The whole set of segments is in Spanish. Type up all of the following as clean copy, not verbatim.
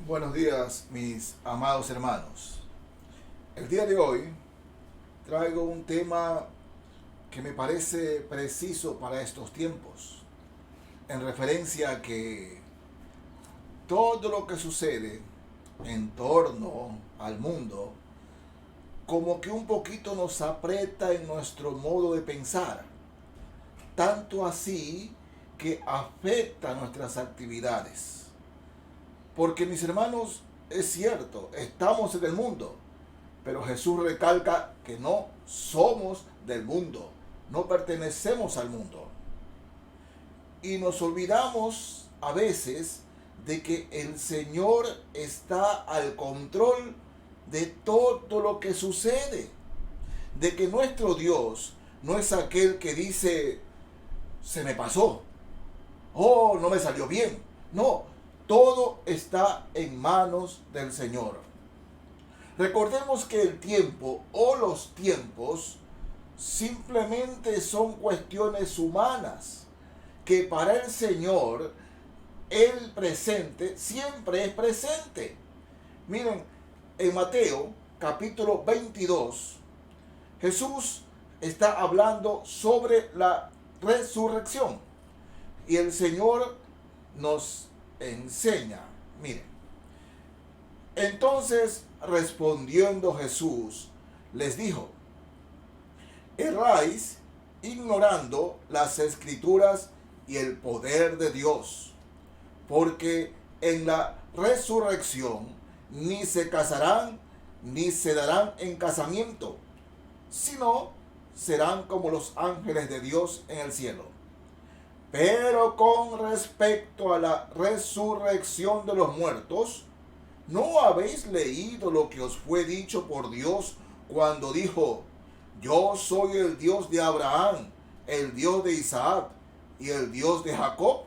Buenos días, mis amados hermanos. El día de hoy traigo un tema que me parece preciso para estos tiempos, en referencia a que todo lo que sucede en torno al mundo, como que un poquito nos aprieta en nuestro modo de pensar, tanto así que afecta nuestras actividades. Porque mis hermanos, es cierto, estamos en el mundo, pero Jesús recalca que no somos del mundo, no pertenecemos al mundo. Y nos olvidamos a veces de que el Señor está al control de todo lo que sucede, de que nuestro Dios no es aquel que dice, se me pasó, oh, no me salió bien. No, todo está en manos del Señor. Recordemos que el tiempo o los tiempos simplemente son cuestiones humanas, que para el Señor el presente siempre es presente. Miren, en Mateo capítulo 22, Jesús está hablando sobre la resurrección y el Señor nos enseña. Miren, entonces respondiendo Jesús les dijo: erráis ignorando las escrituras y el poder de Dios, porque en la resurrección ni se casarán ni se darán en casamiento, sino serán como los ángeles de Dios en el cielo. Pero con respecto a la resurrección de los muertos, ¿no habéis leído lo que os fue dicho por Dios cuando dijo: yo soy el Dios de Abraham, el Dios de Isaac y el Dios de Jacob?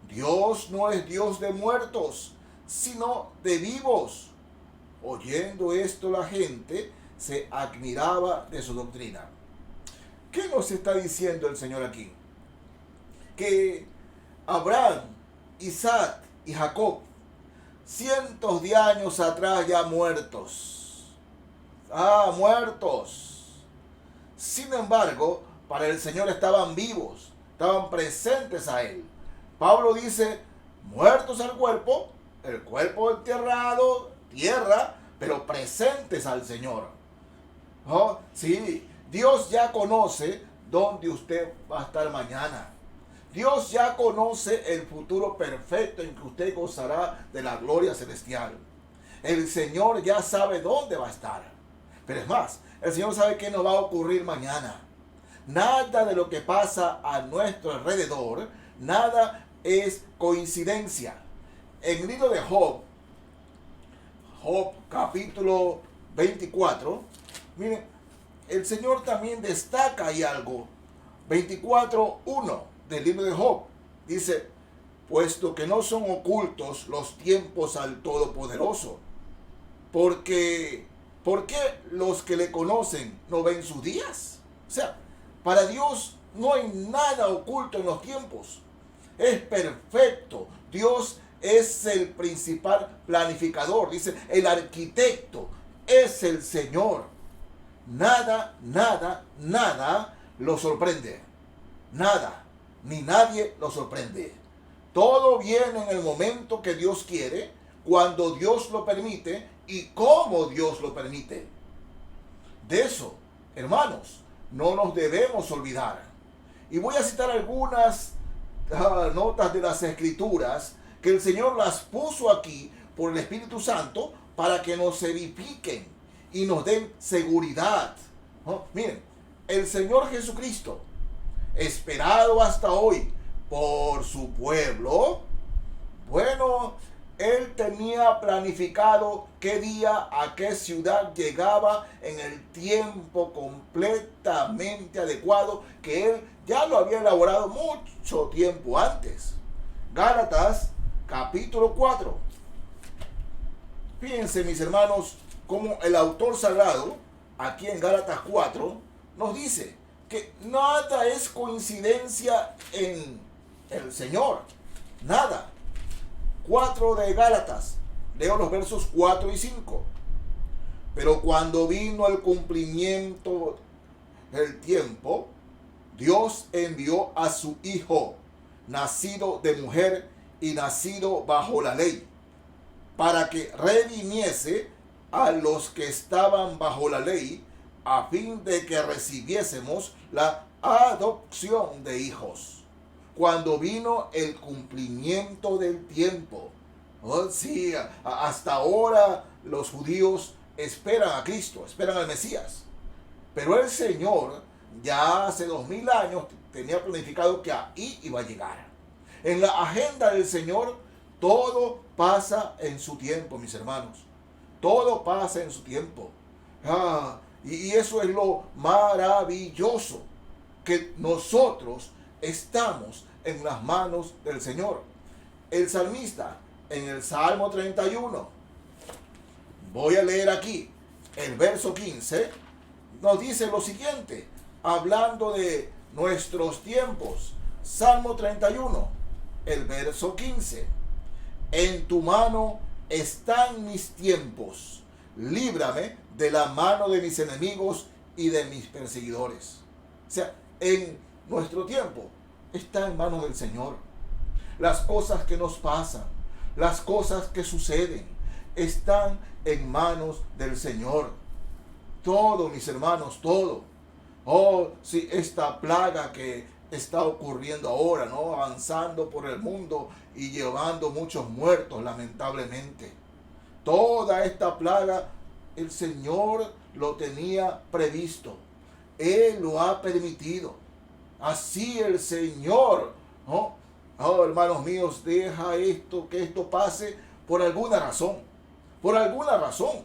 Dios no es Dios de muertos, sino de vivos. Oyendo esto, la gente se admiraba de su doctrina. ¿Qué nos está diciendo el Señor aquí? Que Abraham, Isaac y Jacob, cientos de años atrás ya muertos. Muertos. Sin embargo, para el Señor estaban vivos, estaban presentes a Él. Pablo dice, muertos al cuerpo, el cuerpo enterrado, tierra, pero presentes al Señor. Oh, sí, Dios ya conoce dónde usted va a estar mañana. Dios ya conoce el futuro perfecto en que usted gozará de la gloria celestial. El Señor ya sabe dónde va a estar. Pero es más, el Señor sabe qué nos va a ocurrir mañana. Nada de lo que pasa a nuestro alrededor, nada es coincidencia. En el libro de Job capítulo 24, miren, el Señor también destaca ahí algo. 24:1 del libro de Job dice: puesto que no son ocultos los tiempos al Todopoderoso, ¿por qué los que le conocen no ven sus días? O sea, para Dios no hay nada oculto en los tiempos. Es perfecto. Dios es el principal planificador. Dice, el arquitecto es el Señor. Nada lo sorprende. Nada, ni nadie lo sorprende. Todo viene en el momento que Dios quiere, cuando Dios lo permite y como Dios lo permite. De eso, hermanos, no nos debemos olvidar. Y voy a citar algunas notas de las Escrituras que el Señor las puso aquí por el Espíritu Santo para que nos edifiquen y nos den seguridad. Miren, el Señor Jesucristo, esperado hasta hoy por su pueblo, bueno, Él tenía planificado qué día a qué ciudad llegaba en el tiempo completamente adecuado que Él ya lo había elaborado mucho tiempo antes. Gálatas capítulo 4. Fíjense, mis hermanos, como el autor sagrado, aquí en Gálatas 4, nos dice que nada es coincidencia en el Señor. Nada. 4 de Gálatas, Leo los versos 4 y 5. Pero cuando vino el cumplimiento del tiempo, Dios envió a su Hijo, nacido de mujer y nacido bajo la ley, para que redimiese a los que estaban bajo la ley, a fin de que recibiésemos la adopción de hijos. Cuando vino el cumplimiento del tiempo. Oh, sí, hasta ahora los judíos esperan a Cristo, esperan al Mesías. Pero el Señor ya hace 2000 años tenía planificado que ahí iba a llegar. En la agenda del Señor todo pasa en su tiempo, mis hermanos. Todo pasa en su tiempo. Y eso es lo maravilloso, que nosotros estamos en las manos del Señor. El salmista en el Salmo 31, voy a leer aquí el verso 15, nos dice lo siguiente, hablando de nuestros tiempos. Salmo 31, el verso 15. En tu mano están mis tiempos. Líbrame de la mano de mis enemigos y de mis perseguidores. O sea, en nuestro tiempo está en manos del Señor. Las cosas que nos pasan, las cosas que suceden, están en manos del Señor. Todo, mis hermanos, todo. Oh, sí, esta plaga que está ocurriendo ahora, ¿no? Avanzando por el mundo y llevando muchos muertos, lamentablemente. Toda esta plaga, el Señor lo tenía previsto. Él lo ha permitido. Así el Señor, ¿no? Oh, hermanos míos, deja esto, que esto pase por alguna razón. Por alguna razón.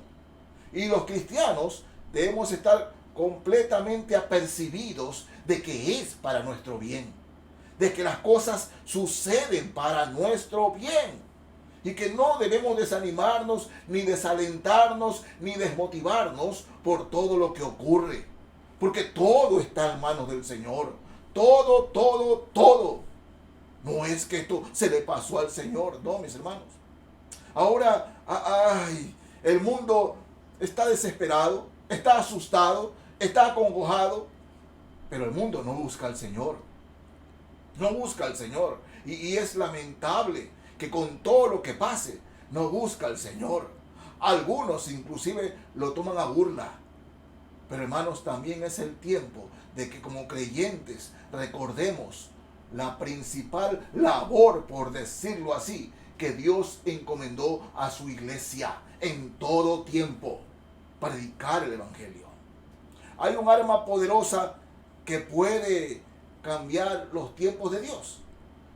Y los cristianos debemos estar completamente apercibidos de que es para nuestro bien. De que las cosas suceden para nuestro bien. Y que no debemos desanimarnos, ni desalentarnos, ni desmotivarnos por todo lo que ocurre. Porque todo está en manos del Señor. Todo, todo, todo. No es que esto se le pasó al Señor, no, mis hermanos. Ahora, el mundo está desesperado, está asustado, está acongojado, pero el mundo no busca al Señor. No busca al Señor. Y es lamentable que con todo lo que pase, no busca al Señor. Algunos inclusive lo toman a burla. Pero hermanos, también es el tiempo de que como creyentes recordemos la principal labor, por decirlo así, que Dios encomendó a su iglesia en todo tiempo: predicar el evangelio. Hay un arma poderosa que puede cambiar los tiempos de Dios.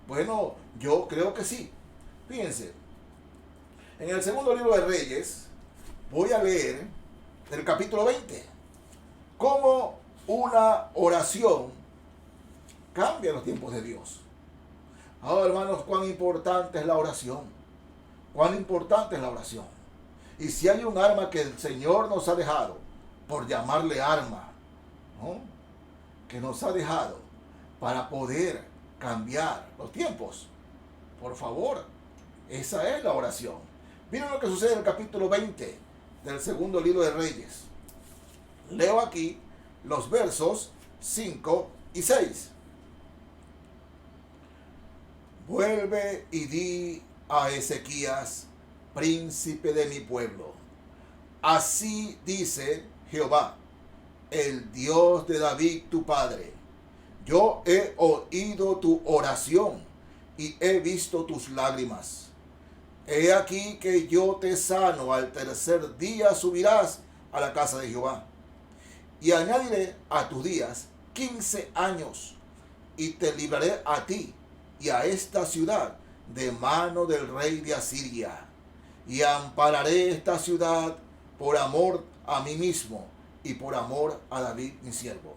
Bueno, yo creo que sí. Fíjense, en el segundo libro de Reyes voy a leer el capítulo 20, cómo una oración cambia los tiempos de Dios. Ahora, hermanos, cuán importante es la oración. Cuán importante es la oración. Y si hay un arma que el Señor nos ha dejado, por llamarle arma, ¿no?, que nos ha dejado para poder cambiar los tiempos, por favor, esa es la oración. Miren lo que sucede en el capítulo 20 del segundo libro de Reyes. Leo aquí los versos 5 y 6. Vuelve y di a Ezequías, príncipe de mi pueblo: así dice Jehová, el Dios de David tu padre: yo he oído tu oración y he visto tus lágrimas. He aquí que yo te sano, al tercer día subirás a la casa de Jehová. Y añadiré a tus días 15 años, y te libraré a ti y a esta ciudad de mano del rey de Asiria. Y ampararé esta ciudad por amor a mí mismo y por amor a David mi siervo.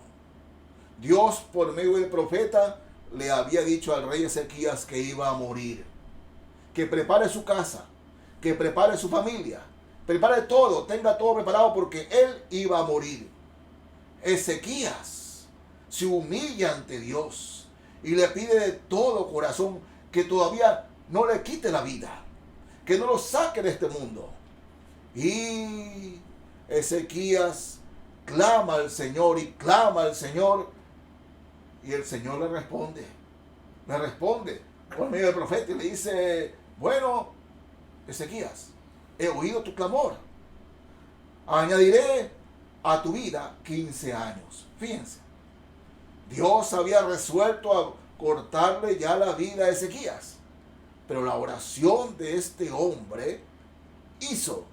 Dios, por medio del profeta, le había dicho al rey Ezequías que iba a morir. Que prepare su casa, que prepare su familia, prepare todo, tenga todo preparado, porque él iba a morir. Ezequías se humilla ante Dios y le pide de todo corazón que todavía no le quite la vida, que no lo saque de este mundo. Y Ezequías clama al Señor y clama al Señor, y el Señor le responde por medio del profeta y le dice: bueno, Ezequías, he oído tu clamor, añadiré a tu vida 15 años. Fíjense, Dios había resuelto a cortarle ya la vida a Ezequías, pero la oración de este hombre hizo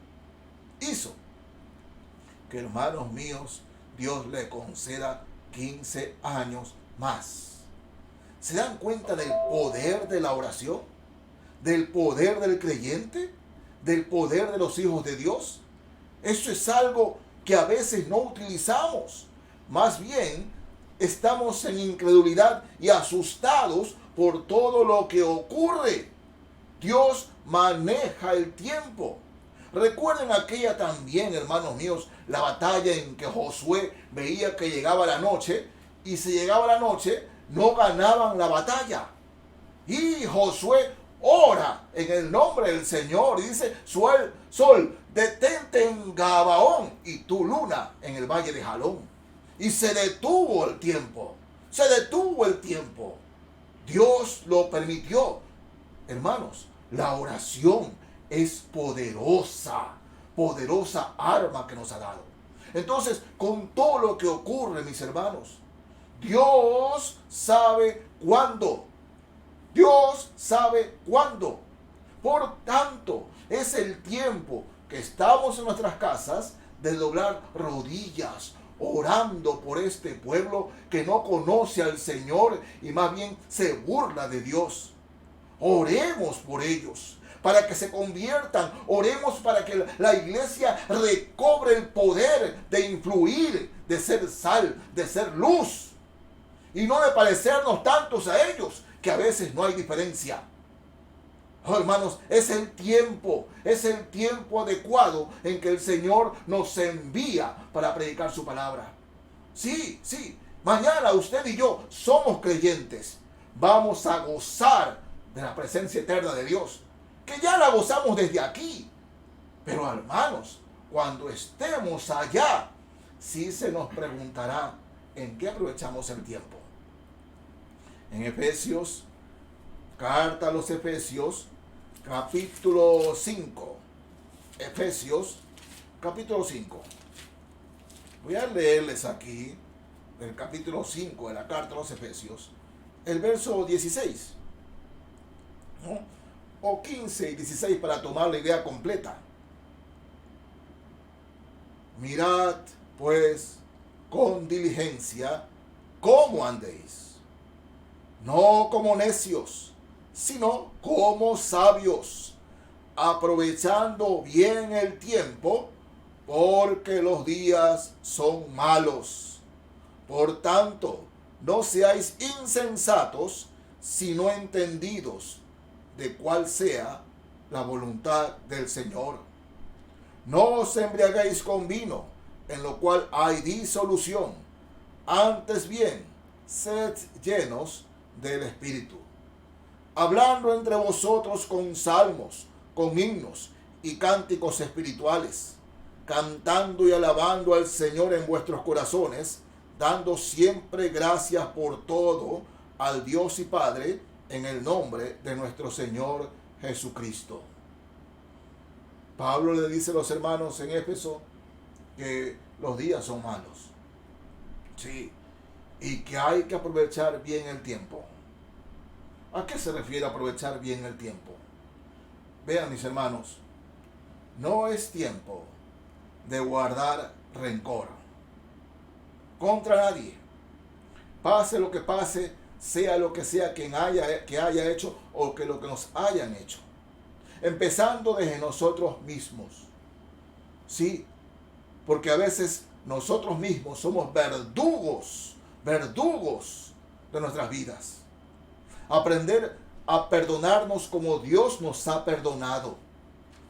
que, hermanos míos, Dios le conceda 15 años más. ¿Se dan cuenta del poder de la oración? ¿Del poder del creyente? ¿Del poder de los hijos de Dios? Eso es algo que a veces no utilizamos. Más bien, estamos en incredulidad y asustados por todo lo que ocurre. Dios maneja el tiempo. Recuerden aquella también, hermanos míos, la batalla en que Josué veía que llegaba la noche, y si llegaba la noche no ganaban la batalla. Y Josué ora en el nombre del Señor y dice: sol, detente en Gabaón, y tú, luna, en el valle de Jalón. Y se detuvo el tiempo. Dios lo permitió. Hermanos, la oración es poderosa arma que nos ha dado. Entonces, con todo lo que ocurre, mis hermanos, Dios sabe cuándo. Por tanto, es el tiempo que estamos en nuestras casas de doblar rodillas, orando por este pueblo que no conoce al Señor y más bien se burla de Dios. Oremos por ellos, para que se conviertan. Oremos para que la iglesia recobre el poder de influir, de ser sal, de ser luz, y no de parecernos tantos a ellos, que a veces no hay diferencia. Oh, hermanos, es el tiempo adecuado en que el Señor nos envía para predicar su palabra. Sí, mañana usted y yo somos creyentes. Vamos a gozar de la presencia eterna de Dios, que ya la gozamos desde aquí. Pero, hermanos, cuando estemos allá, sí se nos preguntará en qué aprovechamos el tiempo. En Efesios, carta a los Efesios, capítulo 5. Efesios, capítulo 5. Voy a leerles aquí, del capítulo 5 de la carta a los Efesios, el verso 16. ¿No? O 15 y 16 para tomar la idea completa. Mirad, pues, con diligencia cómo andéis, no como necios, sino como sabios, aprovechando bien el tiempo, porque los días son malos. Por tanto, no seáis insensatos, sino entendidos de cuál sea la voluntad del Señor. No os embriaguéis con vino, en lo cual hay disolución. Antes bien, sed llenos del Espíritu, hablando entre vosotros con salmos, con himnos y cánticos espirituales, cantando y alabando al Señor en vuestros corazones, dando siempre gracias por todo al Dios y Padre, en el nombre de nuestro Señor Jesucristo. Pablo le dice a los hermanos en Éfeso que los días son malos. Sí, y que hay que aprovechar bien el tiempo. ¿A qué se refiere aprovechar bien el tiempo? Vean, mis hermanos, no es tiempo de guardar rencor contra nadie. Pase lo que pase, sea lo que sea que haya hecho o que lo que nos hayan hecho. Empezando desde nosotros mismos. Sí, porque a veces nosotros mismos somos verdugos de nuestras vidas. Aprender a perdonarnos como Dios nos ha perdonado,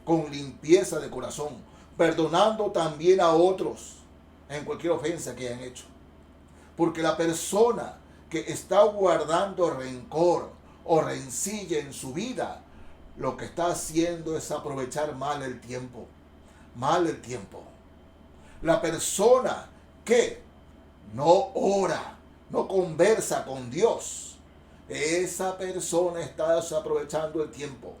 con limpieza de corazón, perdonando también a otros en cualquier ofensa que hayan hecho. Porque la persona que está guardando rencor o rencilla en su vida lo que está haciendo es aprovechar mal el tiempo. Mal el tiempo. La persona que no ora, no conversa con Dios, esa persona está desaprovechando el tiempo.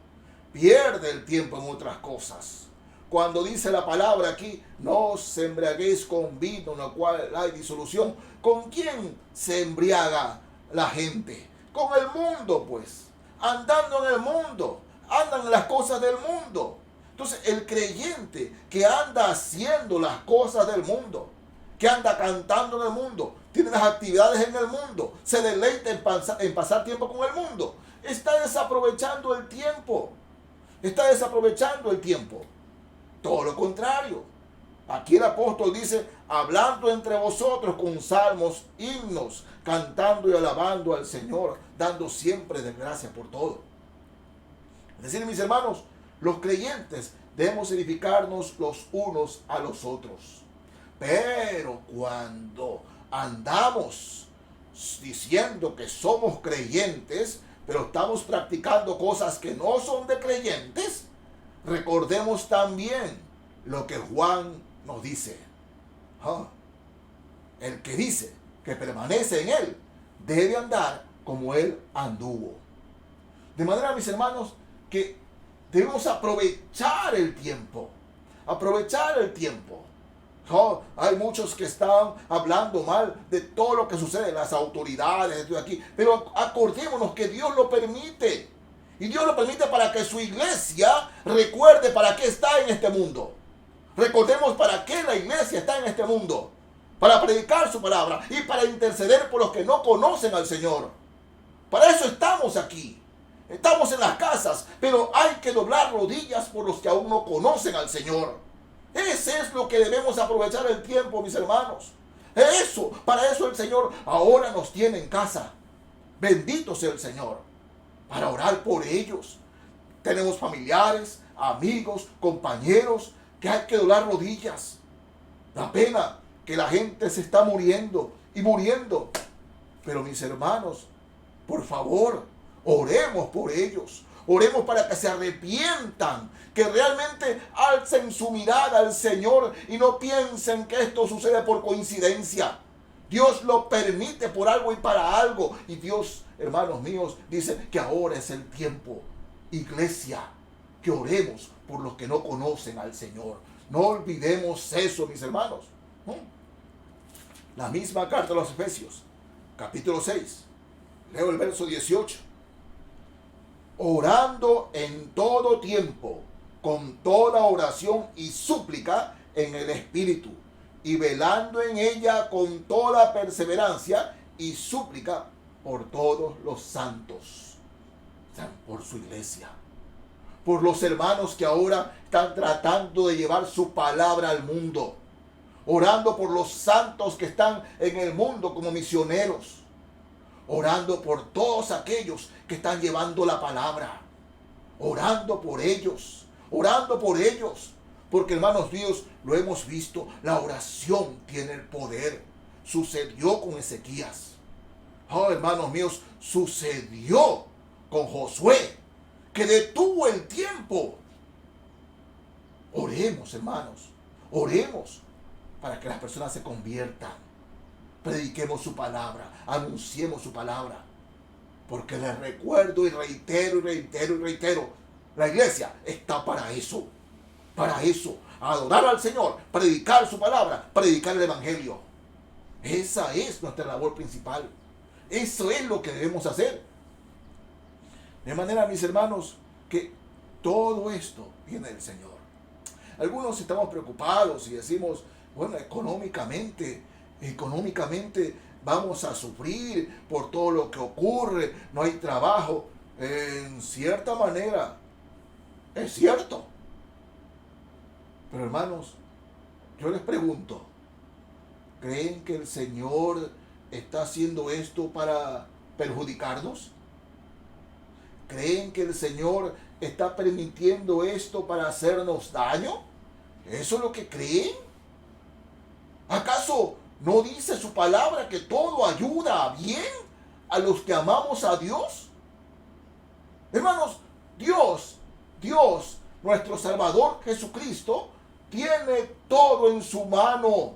Pierde el tiempo en otras cosas. Cuando dice la palabra aquí, no os embriaguéis con vino en el cual hay disolución. ¿Con quién se embriaga la gente? Con el mundo, pues. Andando en el mundo. Andan en las cosas del mundo. Entonces, el creyente que anda haciendo las cosas del mundo, que anda cantando en el mundo, tiene las actividades en el mundo, se deleita en pasar tiempo con el mundo, está desaprovechando el tiempo. Está desaprovechando el tiempo. Todo lo contrario. Aquí el apóstol dice, hablando entre vosotros con salmos, himnos, cantando y alabando al Señor, dando siempre de gracia por todo. Es decir, mis hermanos, los creyentes debemos edificarnos los unos a los otros. Pero cuando andamos diciendo que somos creyentes, pero estamos practicando cosas que no son de creyentes, recordemos también lo que Juan nos dice. El que dice que permanece en él debe andar como él anduvo. De manera, mis hermanos, que debemos aprovechar el tiempo. Aprovechar el tiempo. Hay muchos que están hablando mal de todo lo que sucede, las autoridades, de aquí. Pero acordémonos que Dios lo permite. Y Dios lo permite para que su iglesia recuerde para qué está en este mundo. Recordemos para qué la iglesia está en este mundo. Para predicar su palabra y para interceder por los que no conocen al Señor. Para eso estamos aquí. Estamos en las casas, pero hay que doblar rodillas por los que aún no conocen al Señor. Ese es lo que debemos aprovechar el tiempo, mis hermanos. Para eso el Señor ahora nos tiene en casa. Bendito sea el Señor. Para orar por ellos. Tenemos familiares, amigos, compañeros que hay que doblar rodillas. Da pena que la gente se está muriendo y muriendo. Pero mis hermanos, por favor, oremos por ellos. Oremos para que se arrepientan, que realmente alcen su mirada al Señor y no piensen que esto sucede por coincidencia. Dios lo permite por algo y para algo. Y Dios, hermanos míos, dice que ahora es el tiempo. Iglesia, que oremos por los que no conocen al Señor. No olvidemos eso, mis hermanos. La misma carta a los Efesios, capítulo 6. Leo el verso 18. Orando en todo tiempo, con toda oración y súplica en el Espíritu, y velando en ella con toda perseverancia y súplica por todos los santos, por su iglesia, por los hermanos que ahora están tratando de llevar su palabra al mundo, orando por los santos que están en el mundo como misioneros, orando por todos aquellos que están llevando la palabra, orando por ellos, porque hermanos míos, lo hemos visto, la oración tiene el poder. Sucedió con Ezequías. Hermanos míos, sucedió con Josué, que detuvo el tiempo. Oremos, hermanos, oremos para que las personas se conviertan. Prediquemos su palabra, anunciemos su palabra. Porque les recuerdo y reitero, la iglesia está para eso. Para eso, adorar al Señor, predicar su palabra, predicar el evangelio. Esa es nuestra labor principal. Eso es lo que debemos hacer. De manera, mis hermanos, que todo esto viene del Señor. Algunos estamos preocupados y decimos, bueno, económicamente vamos a sufrir por todo lo que ocurre, no hay trabajo. En cierta manera, es cierto. Pero hermanos, yo les pregunto, ¿creen que el Señor está haciendo esto para perjudicarnos? ¿Creen que el Señor está permitiendo esto para hacernos daño? ¿Eso es lo que creen? ¿Acaso no dice su palabra que todo ayuda a bien a los que amamos a Dios? Hermanos, Dios Dios, nuestro Salvador Jesucristo, tiene todo en su mano.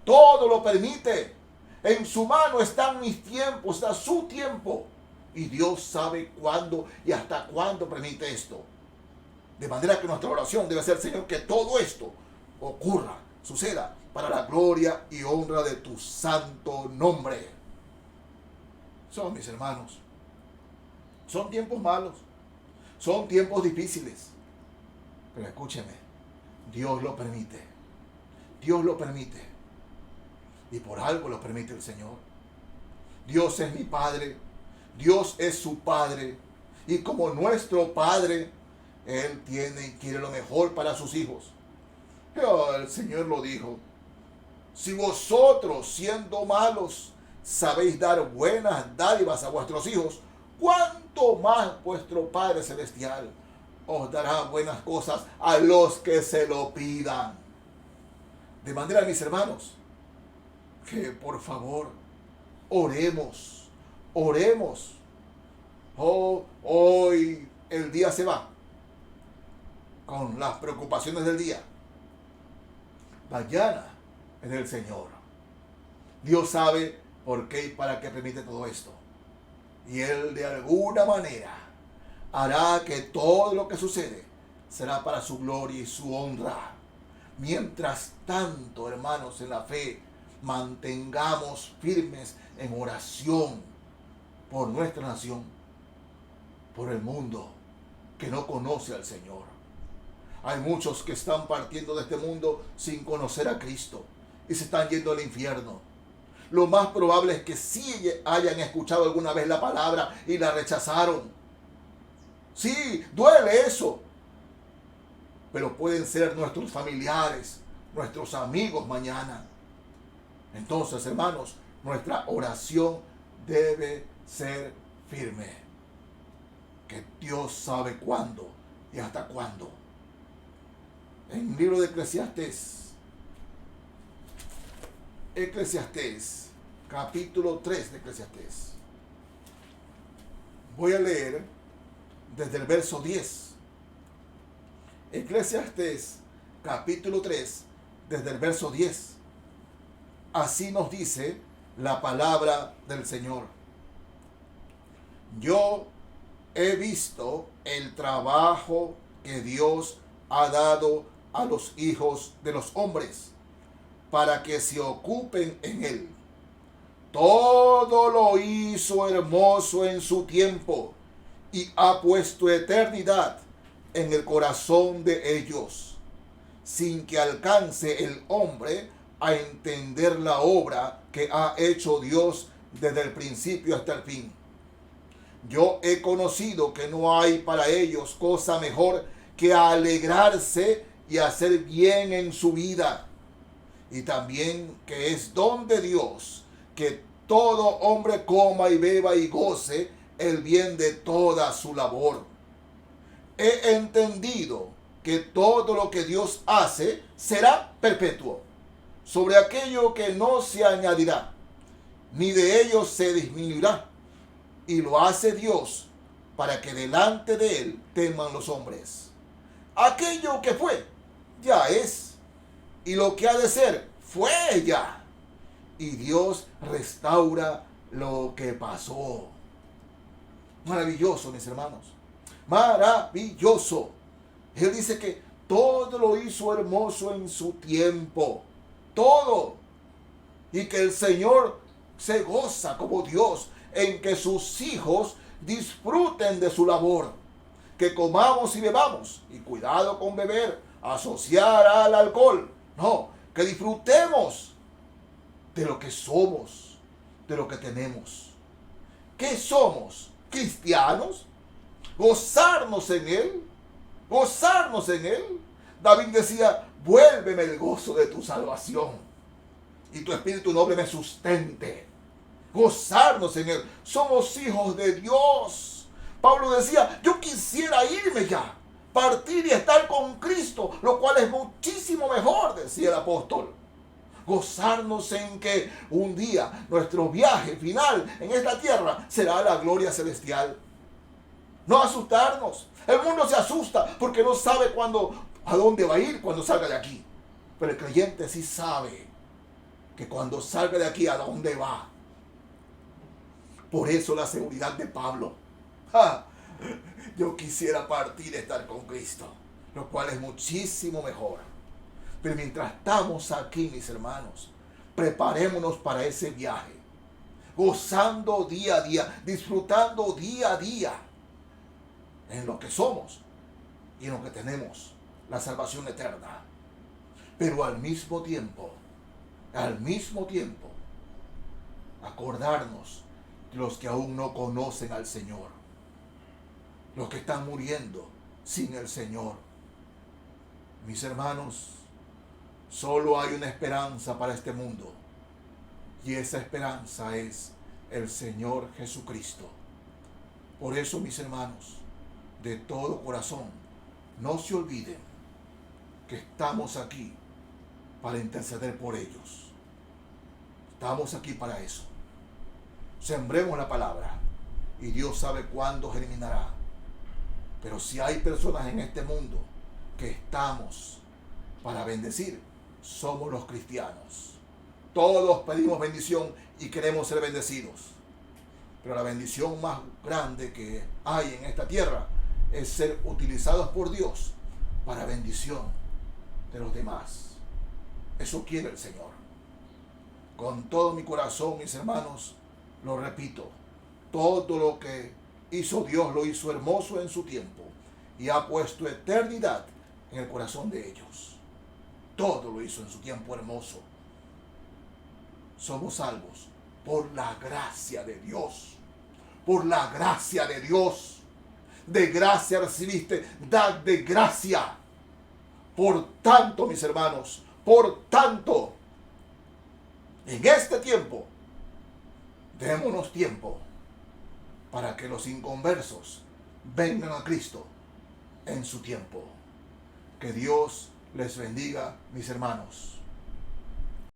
Todo lo permite. En su mano están mis tiempos, está su tiempo. Y Dios sabe cuándo y hasta cuándo permite esto. De manera que nuestra oración debe ser, Señor, que todo esto ocurra, suceda, para la gloria y honra de tu santo nombre. Son mis hermanos. Son tiempos malos. Son tiempos difíciles. Pero escúcheme, Dios lo permite. Dios lo permite. Y por algo lo permite el Señor. Dios es mi Padre. Dios es su Padre. Y como nuestro Padre, Él tiene y quiere lo mejor para sus hijos. El Señor lo dijo. Si vosotros, siendo malos, sabéis dar buenas dádivas a vuestros hijos, ¿cuánto más vuestro Padre Celestial os dará buenas cosas a los que se lo pidan? De manera, mis hermanos, que por favor oremos. Oh, hoy el día se va con las preocupaciones del día. Mañana es del Señor. Dios sabe por qué y para qué permite todo esto. Y Él de alguna manera hará que todo lo que sucede será para su gloria y su honra. Mientras tanto, hermanos, en la fe, mantengamos firmes en oración por nuestra nación, por el mundo que no conoce al Señor. Hay muchos que están partiendo de este mundo sin conocer a Cristo y se están yendo al infierno. Lo más probable es que sí hayan escuchado alguna vez la palabra y la rechazaron. Sí, duele eso. Pero pueden ser nuestros familiares, nuestros amigos mañana. Entonces, hermanos, nuestra oración debe ser firme. Que Dios sabe cuándo y hasta cuándo. En el libro de Eclesiastés, capítulo 3 de Eclesiastés. Voy a leer desde el verso 10. Eclesiastés, capítulo 3, desde el verso 10. Así nos dice la palabra del Señor. Yo he visto el trabajo que Dios ha dado a los hijos de los hombres para que se ocupen en él. Todo lo hizo hermoso en su tiempo y ha puesto eternidad en el corazón de ellos, sin que alcance el hombre a entender la obra que ha hecho Dios desde el principio hasta el fin. Yo he conocido que no hay para ellos cosa mejor que alegrarse y hacer bien en su vida. Y también que es don de Dios que todo hombre coma y beba y goce el bien de toda su labor. He entendido que todo lo que Dios hace será perpetuo, sobre aquello que no se añadirá, ni de ello se disminuirá. Y lo hace Dios para que delante de Él teman los hombres. Aquello que fue, ya es. Y lo que ha de ser, fue ya. Y Dios restaura lo que pasó. Maravilloso, mis hermanos. Maravilloso. Él dice que todo lo hizo hermoso en su tiempo. Todo. Y que el Señor se goza como Dios en que sus hijos disfruten de su labor. Que comamos y bebamos. Y cuidado con beber, asociar al alcohol. No, que disfrutemos de lo que somos, de lo que tenemos. ¿Qué somos? ¿Cristianos? Gozarnos en Él. Gozarnos en Él. David decía, vuélveme el gozo de tu salvación y tu espíritu noble me sustente. Gozarnos en Él. Somos hijos de Dios. Pablo decía, yo quisiera irme ya, partir y estar con Cristo, lo cual es muchísimo mejor, decía el apóstol. Gozarnos en que un día nuestro viaje final en esta tierra será la gloria celestial. No asustarnos. El mundo se asusta porque no sabe a dónde va a ir cuando salga de aquí. Pero el creyente sí sabe que cuando salga de aquí, a dónde va. Por eso la seguridad de Pablo. ¡Ja! Yo quisiera partir y estar con Cristo, lo cual es muchísimo mejor. Pero mientras estamos aquí, mis hermanos, preparémonos para ese viaje, gozando día a día, disfrutando día a día en lo que somos y en lo que tenemos, la salvación eterna. Pero al mismo tiempo, acordarnos de los que aún no conocen al Señor, los que están muriendo sin el Señor. Mis hermanos, solo hay una esperanza para este mundo, y esa esperanza es el Señor Jesucristo. Por eso, mis hermanos, de todo corazón, no se olviden que estamos aquí para interceder por ellos. Estamos aquí para eso. Sembremos la palabra y Dios sabe cuándo germinará. Pero si hay personas en este mundo que estamos para bendecir, somos los cristianos. Todos pedimos bendición y queremos ser bendecidos. Pero la bendición más grande que hay en esta tierra es ser utilizados por Dios para bendición de los demás. Eso quiere el Señor. Con todo mi corazón, mis hermanos, lo repito, todo lo que hizo Dios lo hizo hermoso en su tiempo y ha puesto eternidad en el corazón de ellos. Todo lo hizo en su tiempo hermoso. Somos salvos por la gracia de Dios. Por la gracia de Dios. De gracia recibiste, dad de gracia. Por tanto, mis hermanos, por tanto, en este tiempo, démonos tiempo para que los inconversos vengan a Cristo en su tiempo. Que Dios les bendiga, mis hermanos.